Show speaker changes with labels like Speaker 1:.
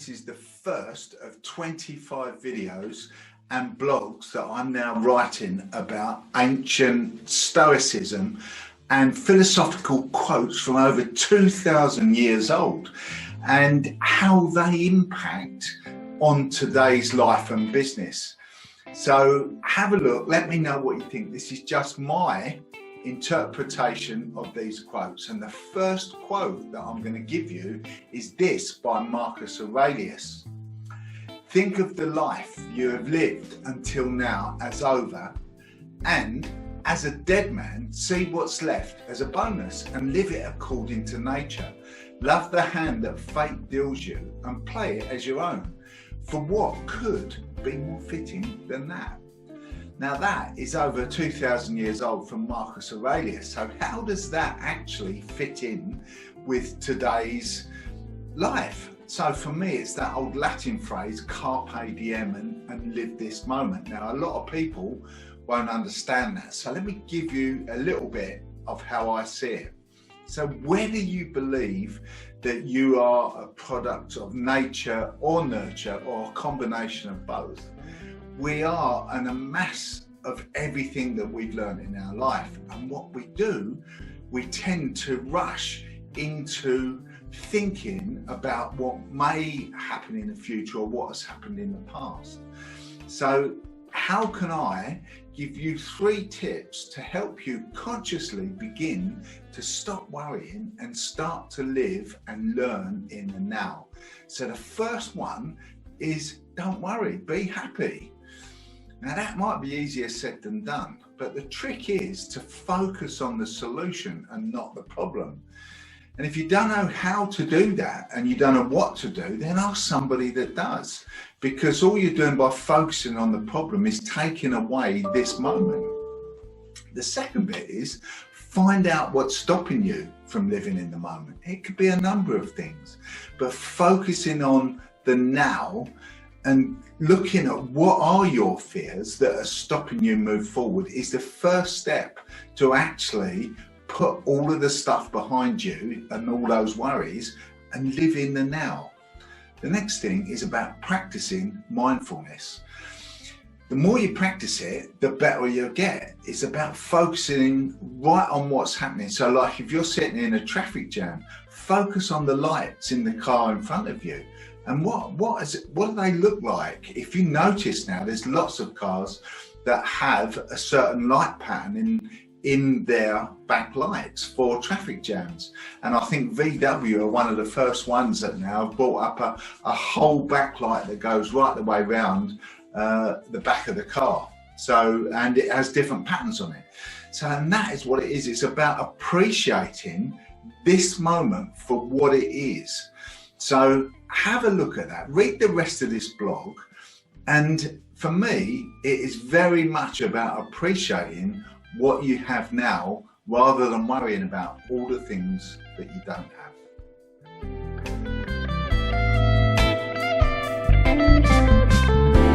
Speaker 1: this is the first of 25 videos and blogs that I'm now writing about ancient Stoicism and philosophical quotes from over 2,000 years old and how they impact on today's life and business. So have a look, let me know what you think. This is just my interpretation of these quotes, and the first quote that I'm going to give you is this by Marcus Aurelius. Think of the life you have lived until now as over, and as a dead man, see what's left as a bonus and live it according to nature. Love the hand that fate deals you and play it as your own, for what could be more fitting than that? Now that is over 2,000 years old from Marcus Aurelius. So how does that actually fit in with today's life? So for me, it's that old Latin phrase, carpe diem, and live this moment. Now, a lot of people won't understand that. So let me give you a little bit of how I see it. So whether you believe that you are a product of nature or nurture or a combination of both, we are an amass of everything that we've learned in our life. And what we do, we tend to rush into thinking about what may happen in the future or what has happened in the past. So how can I give you 3 tips to help you consciously begin to stop worrying and start to live and learn in the now? So the first one is don't worry, be happy. Now that might be easier said than done, but the trick is to focus on the solution and not the problem. And if you don't know how to do that and you don't know what to do, then ask somebody that does, because all you're doing by focusing on the problem is taking away this moment. The second bit is find out what's stopping you from living in the moment. It could be a number of things, but focusing on the now and looking at what are your fears that are stopping you move forward is the first step to actually put all of the stuff behind you and all those worries and live in the now. The next thing is about practicing mindfulness. The more you practice it, the better you'll get. It's about focusing right on what's happening. So like if you're sitting in a traffic jam, focus on the lights in the car in front of you. And what do they look like? If you notice now, there's lots of cars that have a certain light pattern in their back lights for traffic jams. And I think VW are one of the first ones that now have brought up a whole backlight that goes right the way around the back of the car. So, and it has different patterns on it. So, and that is what it is. It's about appreciating this moment for what it is. So have a look at that, read the rest of this blog. And for me, it is very much about appreciating what you have now rather than worrying about all the things that you don't have.